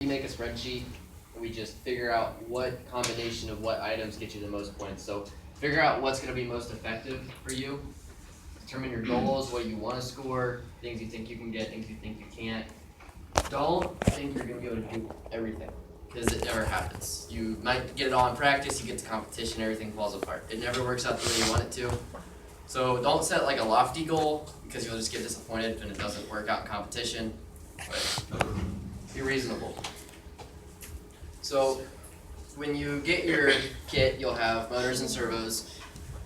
We make a spreadsheet and we just figure out what combination of what items get you the most points. So figure out what's going to be most effective for you. Determine your goals, what you want to score, things you think you can get, things you think you can't. Don't think you're going to be able to do everything, because it never happens. You might get it all in practice, you get to competition, everything falls apart. It never works out the way you want it to. So don't set like a lofty goal, because you'll just get disappointed when it doesn't work out in competition. But be reasonable. So when you get your kit, you'll have motors and servos.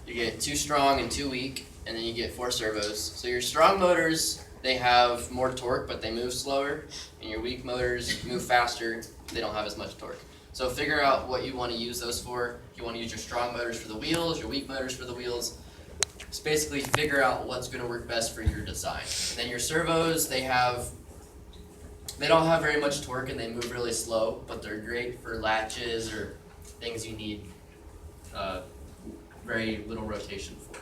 You get 2 strong and 2 weak, and then you get 4 servos. So your strong motors, they have more torque, but they move slower, and your weak motors move faster, they don't have as much torque. So figure out what you want to use those for. If you want to use your strong motors for the wheels, your weak motors for the wheels. Just basically figure out what's going to work best for your design. And then your servos, they don't have very much torque and they move really slow, but they're great for latches or things you need very little rotation for.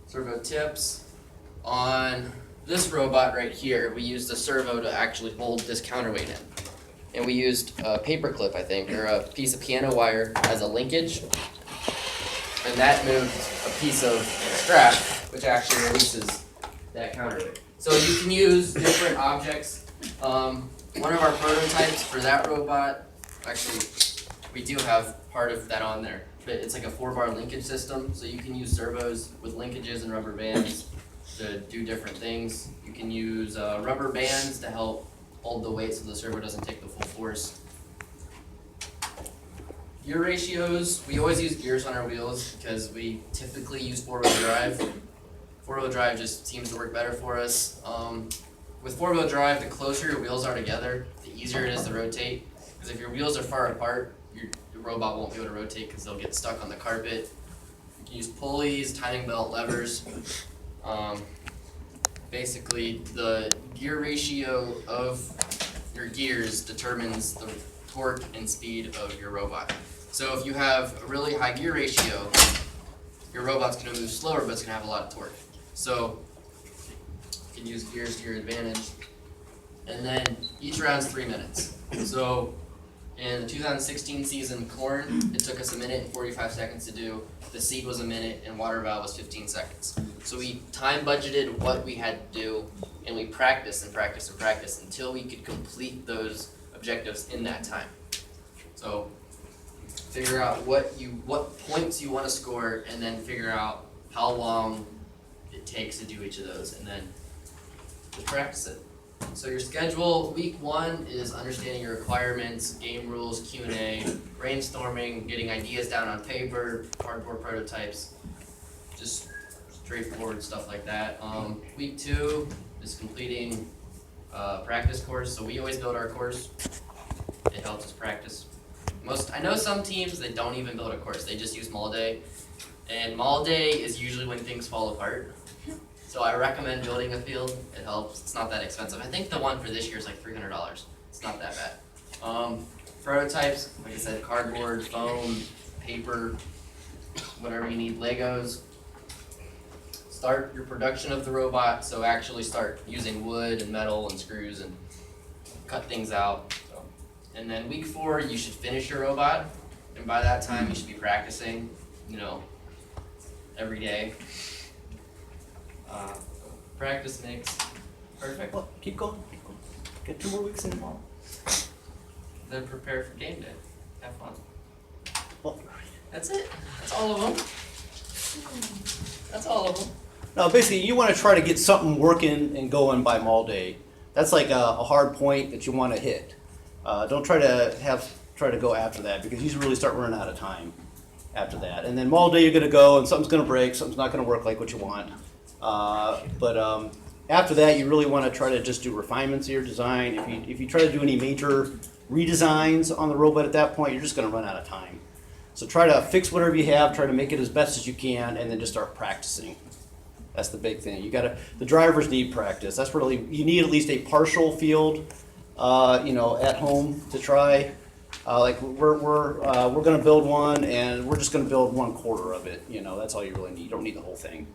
Servo tips. On this robot right here, we used a servo to actually hold this counterweight in. And we used a paper clip, I think, or a piece of piano wire as a linkage. And that moved a piece of strap, which actually releases that counterweight. So you can use different objects. One of our prototypes for that robot, actually, we do have part of that on there. But it's like a 4-bar linkage system, so you can use servos with linkages and rubber bands to do different things. You can use rubber bands to help hold the weight so the servo doesn't take the full force. Gear ratios, we always use gears on our wheels because we typically use 4-wheel drive. 4-wheel drive just seems to work better for us. With 4-wheel drive, the closer your wheels are together, the easier it is to rotate. Because if your wheels are far apart, your robot won't be able to rotate because they'll get stuck on the carpet. You can use pulleys, timing belt, levers. Basically, the gear ratio of your gears determines the torque and speed of your robot. So if you have a really high gear ratio, your robot's going to move slower, but it's going to have a lot of torque. So you can use gears to your advantage. And then each round's 3 minutes. So in the 2016 season corn, it took us 1 minute and 45 seconds to do. The seed was 1 minute and water valve was 15 seconds. So we time budgeted what we had to do, and we practiced and practiced and practiced until we could complete those objectives in that time. So figure out what points you want to score, and then figure out how long it takes to do each of those, and then just practice it. So your schedule, week 1 is understanding your requirements, game rules, Q&A, brainstorming, getting ideas down on paper, cardboard prototypes, just straightforward stuff like that. Week 2 is completing practice course. So we always build our course. It helps us practice. I know some teams that don't even build a course. They just use Mall Day. And Mall Day is usually when things fall apart. So I recommend building a field. It helps. It's not that expensive. I think the one for this year is like $300. It's not that bad. Prototypes, like I said, cardboard, foam, paper, whatever you need, Legos. Start your production of the robot. So actually start using wood and metal and screws and cut things out. And then week 4, you should finish your robot. And by that time, you should be practicing, every day. Practice makes perfect. Well, keep going. Get 2 more weeks in tomorrow. Then prepare for game day. Have fun. Well, That's it. That's all of them. That's all of them. no, basically, you want to try to get something working and going by Mall Day. That's like a hard point that you want to hit. Don't try to go after that, because you really start running out of time after that. And then Mall Day, you're going to go and something's going to break, something's not going to work like what you want. But after that, you really want to try to just do refinements of your design. If you try to do any major redesigns on the robot at that point, you're just going to run out of time. So try to fix whatever you have, try to make it as best as you can, and then just start practicing. That's the big thing. The drivers need practice. That's really, you need at least a partial field, at home to try. Like we're going to build one, and we're just going to build 1/4 of it. That's all you really need. You don't need the whole thing.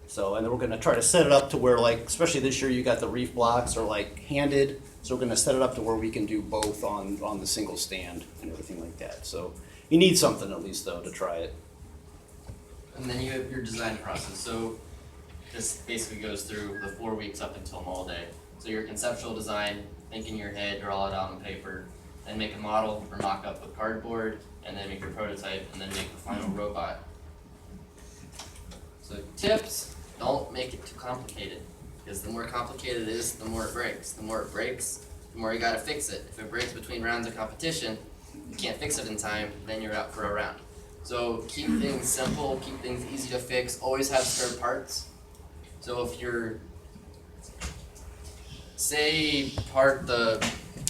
So, and then we're going to try to set it up to where, like, especially this year, you got the reef blocks are like handed So we're gonna set it up to where we can do both on the single stand and everything like that. So you need something at least though to try it. And then you have your design process. So this basically goes through the 4 weeks up until mold day. So your conceptual design, think in your head, draw it out on paper, then make a model or mock up with cardboard, and then make your prototype, and then make the final robot. So tips, don't make it too complicated. Because the more complicated it is, the more it breaks. The more it breaks, the more you gotta fix it. If it breaks between rounds of competition, you can't fix it in time, then you're out for a round. So keep things simple, keep things easy to fix, always have spare parts. So if you're, say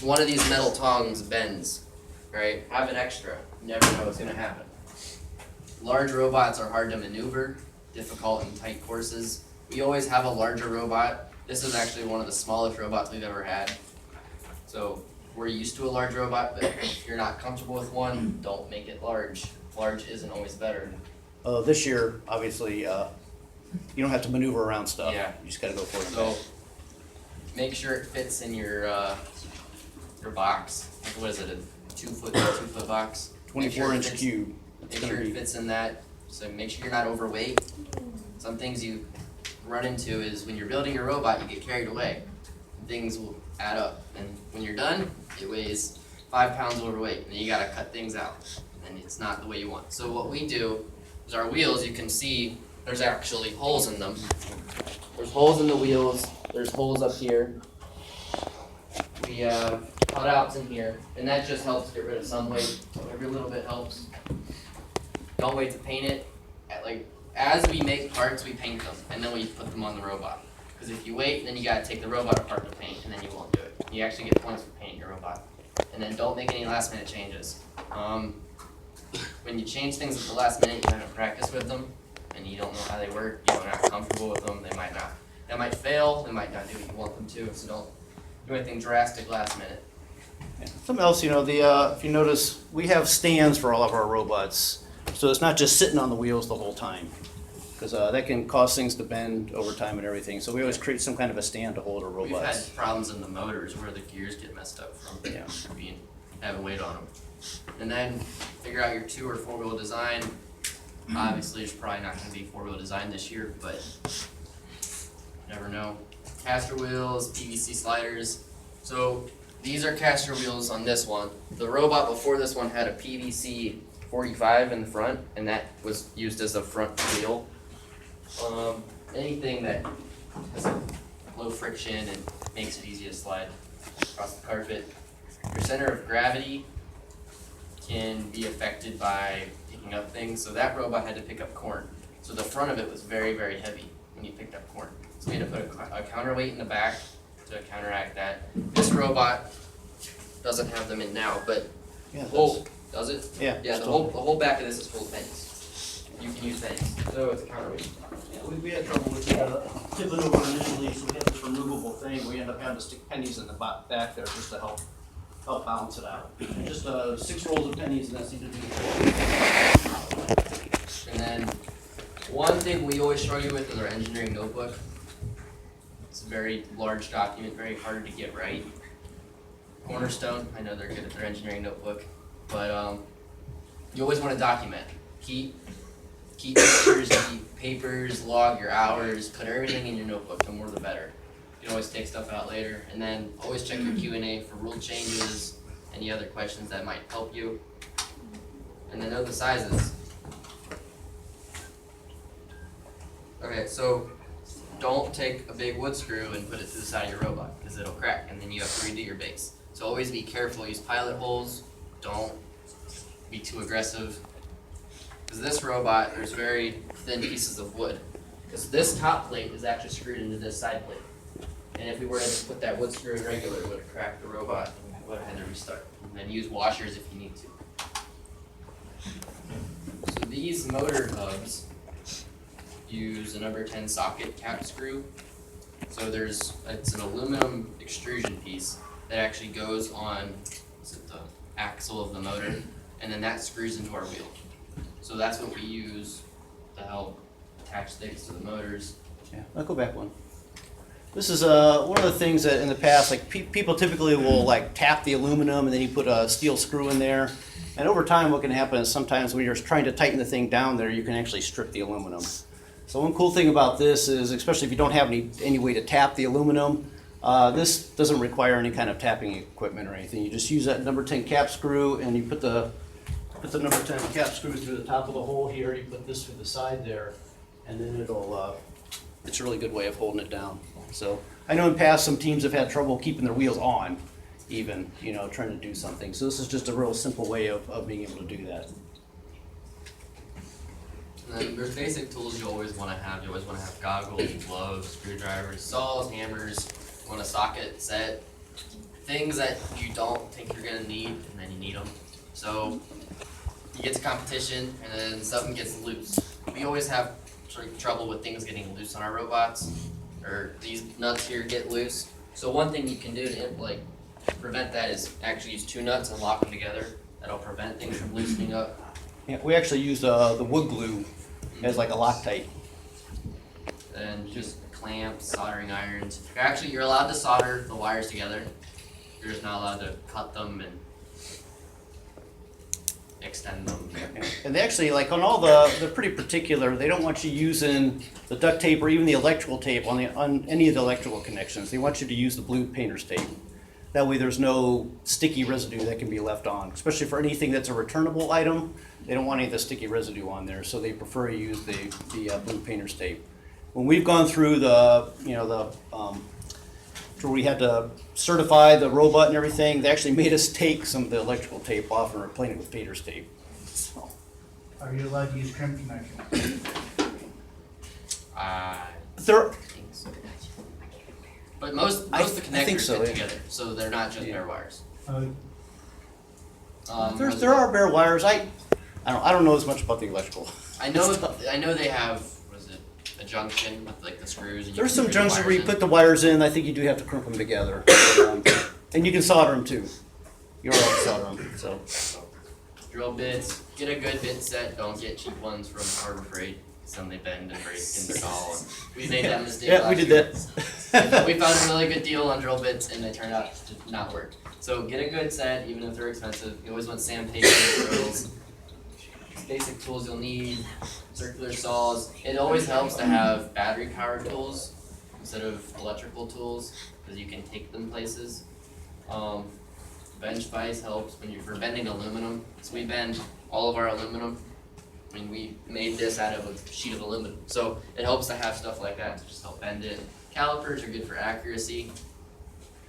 one of these metal tongs bends, right? Have an extra, you never know what's gonna happen. Large robots are hard to maneuver, difficult in tight courses. We always have a larger robot. This is actually one of the smallest robots we've ever had. So we're used to a large robot, but if you're not comfortable with one, don't make it large. Large isn't always better. This year, obviously, you don't have to maneuver around stuff. Yeah. You just gotta go for it. So make sure it fits in your box. What is it, a 2 foot box? 24-inch cube. Make sure it fits in that. So make sure you're not overweight. Some things you run into is when you're building your robot, you get carried away. Things will add up, and when you're done, it weighs 5 pounds overweight, and you gotta cut things out, and it's not the way you want. So what we do is our wheels, you can see there's actually holes in them. There's holes in the wheels, there's holes up here. We have cutouts in here, and that just helps get rid of some weight. Every little bit helps. Don't wait to paint it. As we make parts, we paint them, and then we put them on the robot. Because if you wait, then you gotta take the robot apart to paint, and then you won't do it. You actually get points for painting your robot. And then don't make any last minute changes. When you change things at the last minute, you haven't practiced with them, and you don't know how they work, you're not comfortable with them, they might fail, they might not do what you want them to, so don't do anything drastic last minute. Yeah. Something else, if you notice, we have stands for all of our robots. So it's not just sitting on the wheels the whole time, because that can cause things to bend over time and everything. So we always create some kind of a stand to hold our We've robots. had problems in the motors where the gears get messed up from having weight on them. And then figure out your 2 or 4 wheel design. Obviously, there's probably not going to be 4 wheel design this year, but you never know. Caster wheels, PVC sliders. So these are caster wheels on this one. The robot before this one had a PVC 45 in the front, and that was used as a front wheel. Anything that has low friction and makes it easy to slide across the carpet. Your center of gravity can be affected by picking up things. So that robot had to pick up corn. So the front of it was very, very heavy when you picked up corn. So we had to put a counterweight in the back to counteract that. This robot doesn't have them in now, but Yeah, does it? Yeah. Yeah, the whole back of this is full of pennies. You can use pennies. So it's a counterweight. Yeah, we had trouble with tipping over initially, so we had this removable thing. We ended up having to stick pennies in the back there just to help balance it out. And just 6 rolls of pennies, and that seemed to do it. And then one thing we always struggle with is our engineering notebook. It's a very large document, very hard to get right. Cornerstone, I know they're good at their engineering notebook, but you always want to document. Keep pictures, keep papers, log your hours, put everything in your notebook. The more the better. You can always take stuff out later, and then always check your Q&A for rule changes, any other questions that might help you, and then know the sizes. Okay, so don't take a big wood screw and put it to the side of your robot, because it'll crack, and then you have to redo your base. So always be careful, use pilot holes, don't be too aggressive. Because this robot, there's very thin pieces of wood. Because this top plate is actually screwed into this side plate. And if we were to put that wood screw in regular, it would have cracked the robot and we would have had to restart. And then use washers if you need to. So these motor hubs use a number 10 socket cap screw. So it's an aluminum extrusion piece that actually goes on the axle of the motor, and then that screws into our wheel. So that's what we use to help attach things to the motors. Yeah, I'll go back one. This is one of the things that in the past, like people typically will like tap the aluminum and then you put a steel screw in there. And over time, what can happen is sometimes when you're trying to tighten the thing down there, you can actually strip the aluminum. So one cool thing about this is, especially if you don't have any way to tap the aluminum, this doesn't require any kind of tapping equipment or anything. You just use that number 10 cap screw and you put the number 10 cap screw through the top of the hole here. You put this through the side there, and then it's a really good way of holding it down. So I know in the past some teams have had trouble keeping their wheels on, even, trying to do something. So this is just a real simple way of being able to do that. And then there's basic tools you always want to have. You always want to have goggles, gloves, screwdrivers, saws, hammers. You want a socket set. Things that you don't think you're going to need, and then you need them. So you get to competition, and then something gets loose. We always have trouble with things getting loose on our robots, or these nuts here get loose. So one thing you can do to prevent that is actually use two nuts and lock them together. That'll prevent things from loosening up. Yeah, we actually use the wood glue as like a Loctite. And just clamps, soldering irons. You're allowed to solder the wires together. You're just not allowed to cut them and extend them. And they actually, like on they're pretty particular. They don't want you using the duct tape or even the electrical tape on any of the electrical connections. They want you to use the blue painter's tape. That way there's no sticky residue that can be left on, especially for anything that's a returnable item. They don't want any of the sticky residue on there, so they prefer to use the blue painter's tape. When we've gone through where we had to certify the robot and everything, they actually made us take some of the electrical tape off and replace it with painter's tape. So. Are you allowed to use crimp connections? There, But most of the I think connectors so, fit yeah. together, so they're not just bare wires. there are bare wires. I don't know as much about the electrical. I know they have, a junction with like the screws. And There's some screw the junctions where wires you in. put the wires in. I think you do have to crimp them together, and you can solder them too. You're allowed to solder them. So Drill bits. Get a good bit set. Don't get cheap ones from Harbor Freight. Some they bend and break and stall. We made that mistake. yeah, we last did year. that. We found a really good deal on drill bits, and they turned out to not work. So get a good set, even if they're expensive. You always want sandpaper, drills. Basic tools you'll need, circular saws. It always helps to have battery-powered tools instead of electrical tools, because you can take them places. Bench vise helps for bending aluminum. So we bend all of our aluminum. I mean, we made this out of a sheet of aluminum. So it helps to have stuff like that to just help bend it. Calipers are good for accuracy.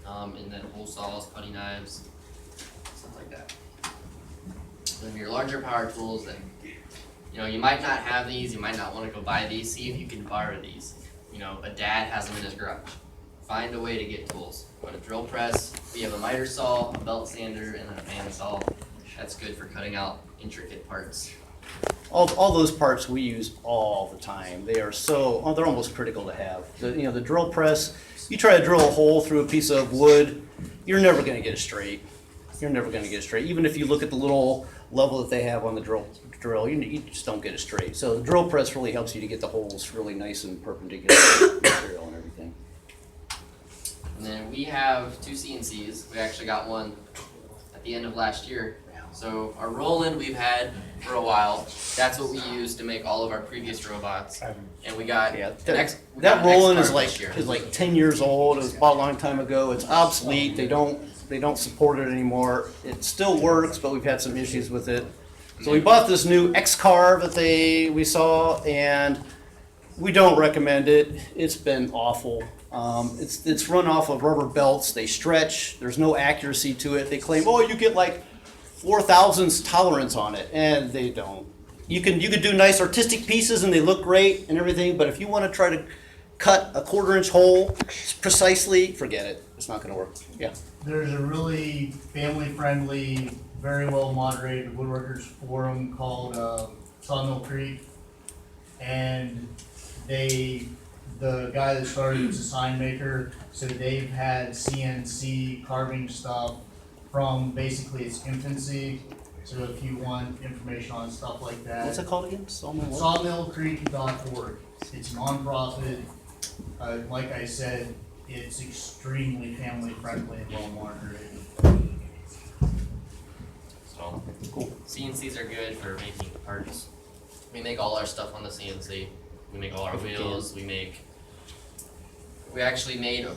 And then hole saws, cutting knives, stuff like that. Then your larger power tools, then you might not have these, you might not want to go buy these. See if you can borrow these. A dad has them in his garage. Find a way to get tools. You want a drill press, we have a miter saw, a belt sander, and then a band saw. That's good for cutting out intricate parts. All those parts we use all the time. They are they're almost critical to have. The drill press, you try to drill a hole through a piece of wood, you're never going to get it straight. You're never going to get it straight. Even if you look at the little level that they have on the drill, you just don't get it straight. So the drill press really helps you to get the holes really nice and perpendicular material and everything. And then we have two CNCs. We actually got one at the end of last year. So our Roland we've had for a while. That's what we used to make all of our previous robots. And we got that Roland is like 10 years old. It was bought a long time ago. It's obsolete. They don't support it anymore. It still works, but we've had some issues with it. So we bought this new X-Carve that we saw, and we don't recommend it. It's been awful. It's run off of rubber belts. They stretch. There's no accuracy to it. They claim, you get like 4,000ths tolerance on it, and they don't. You can do nice artistic pieces, and they look great and everything, but if you want to try to cut a 1/4-inch hole precisely, forget it. It's not going to work. Yeah. There's a really family-friendly, very well-moderated woodworkers forum called Sawmill Creek, and the guy that started it was a sign maker, so they've had CNC carving stuff from basically its infancy. So if you want information on stuff like that, What's it called again? sawmillcreek.org. It's nonprofit. Like I said, it's extremely family friendly and well moderated. So, Cool. CNCs are good for making parts. We make all our stuff on the CNC. We make all our If we wheels. We actually made a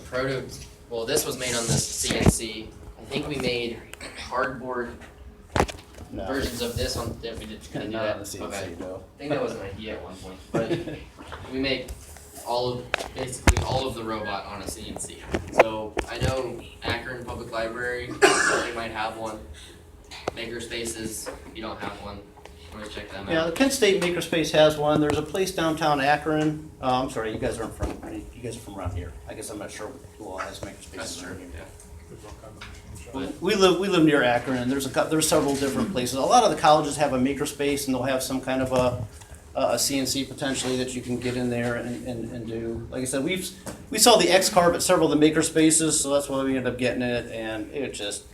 well, this was made on this CNC. I think we made cardboard No. versions of this on, we did, couldn't do Not that. on the CNC, Okay. no. I think that was an idea at one point, but we make basically all of the robot on a CNC. So I know Akron Public Library, they might have one. Makerspaces, if you don't have one, always check them Yeah, the out. Penn State Makerspace has one. There's a place downtown Akron. I'm sorry, you guys aren't from, you guys are from around here. I guess I'm not sure who all has makerspaces. That's true, around here. yeah. But we live near Akron, and there's several different places. A lot of the colleges have a makerspace, and they'll have some kind of a CNC potentially that you can get in there and do. Like I said, we saw the X-Carve at several of the makerspaces, so that's why we ended up getting it, and it just